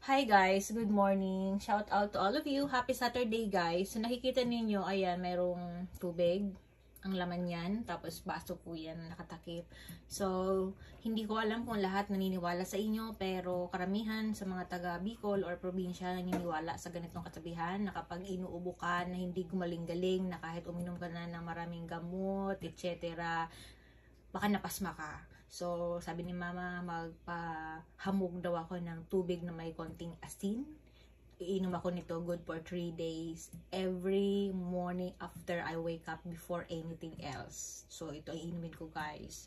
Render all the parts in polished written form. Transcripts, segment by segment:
Hi guys, good morning. Shout out to all of you. Happy Saturday guys. So nakikita ninyo, ayan, merong tubig. Ang laman yan. Tapos baso po yan nakatakip. So, hindi ko alam kung lahat naniniwala sa inyo. Pero karamihan sa mga taga Bicol or probinsya naniniwala sa ganitong katabihan. Na kapag inuubo ka na hindi gumaling-galing, na kahit uminom ka na ng maraming gamot, etc. baka napasma ka. So, sabi ni mama, magpahamog daw ako ng tubig na may konting asin. Iinom ako nito good for 3 days. Every morning after I wake up before anything else. So, ito ay inumin ko guys.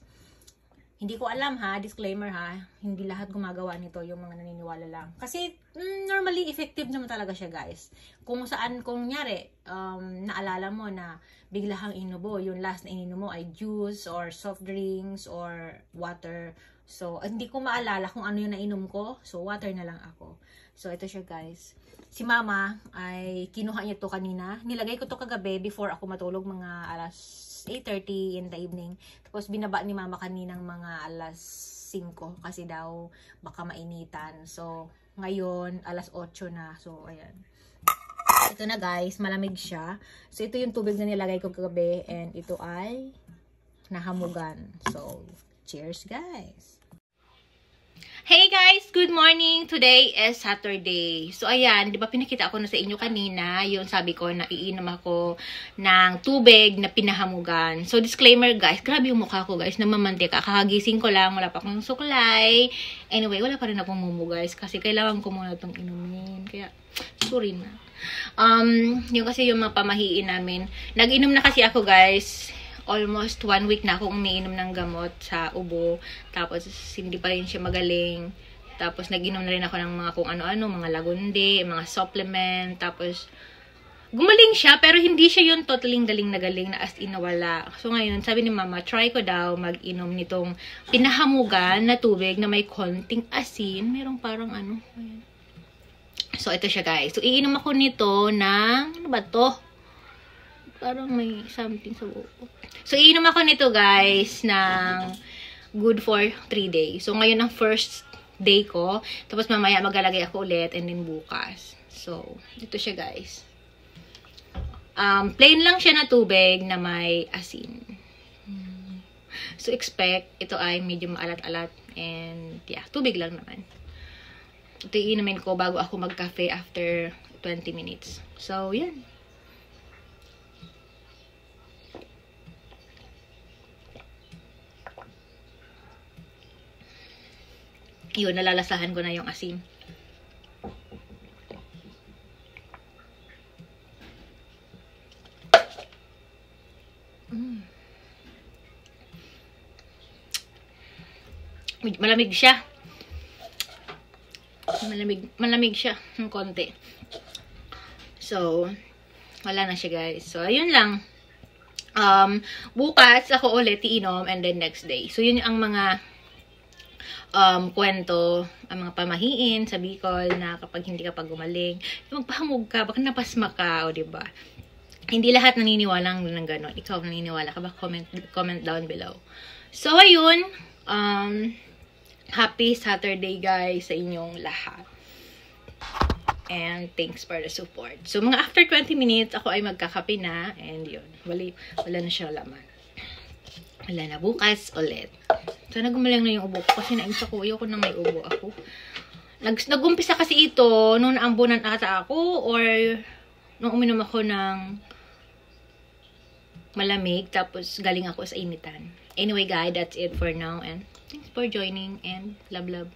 Hindi ko alam ha, disclaimer ha, hindi lahat gumagawa nito, yung mga naniniwala lang. Kasi normally effective naman talaga siya guys. Kung saan, kung nyari, naalala mo na bigla kang inubo, yung last na ininom mo ay juice or soft drinks or water. So, hindi ko maalala kung ano yung nainom ko. So, water na lang ako. So, ito siya guys. Si mama ay kinuha niya to kanina. Nilagay ko to kagabi before ako matulog, mga alas 8:30 in the evening. Tapos binaba ni mama kaninang mga alas 5 kasi daw baka mainitan. So, ngayon alas 8 na. So, ayan. Ito na guys, malamig siya. So, ito yung tubig na nilagay ko kagabi and ito ay nahamugan. So, cheers guys! Hey guys! Good morning! Today is Saturday. So, ayan, di ba pinakita ako na sa inyo kanina, yung sabi ko na iinom ako ng tubig na pinahamugan. So, disclaimer guys, grabe yung mukha ko guys, namamantika. Kakagising ko lang, wala pa akong suklay. Anyway, wala pa rin akong mumu guys, kasi kailangan ko muna itong inumin. Kaya, sorry na. Yung kasi yung mga pamahiin namin. Nag-inom na kasi ako guys. Almost 1 week na akong umiinom ng gamot sa ubo. Tapos, hindi pa rin siya magaling. Tapos, nag-inom na rin ako ng mga kung ano-ano, mga lagundi, mga supplement. Tapos, gumaling siya, pero hindi siya yung totally galing na as in nawala. So, ngayon, sabi ni mama, try ko daw mag-inom nitong pinahamugan na tubig na may konting asin. Merong parang ano, ayan. So, ito siya guys. So, iinom ako nito ng, ano ba to? Parang may something sa buko. So, iinom ako nito guys ng good for 3 days. So, ngayon ang first day ko. Tapos mamaya maglalagay ako ulit and then bukas. So, ito siya guys. Plain lang siya na tubig na may asin. So, expect ito ay medyo maalat-alat and yeah, tubig lang naman. Ito iinumin ko bago ako mag-cafe after 20 minutes. So, yan. Yun, nalalasahan ko na yung asin. Malamig siya. Malamig siya ng konti. So, wala na siya guys. So, ayun lang. Bukas ako ulit iinom and then next day. So, yun ang mga kwento, ang mga pamahiin sa Bicol na kapag hindi ka pa gumaling, magpahamog ka, baka napasma ka, o diba? Hindi lahat naniniwala ng gano'n. Ikaw naniniwala ka ba? Comment down below. So, ayun. Happy Saturday guys sa inyong lahat. And thanks for the support. So, mga after 20 minutes, ako ay magkakape na. And yun, wala na siya laman. Wala na, bukas ulit. So, nagumalang na yung ubo ko kasi naimsa ko. Ayoko na may ubo ako. Nag-umpisa kasi ito nung naambunan ata ako or nung uminom ako ng malamig tapos galing ako sa initan. Anyway guys, that's it for now and thanks for joining and love.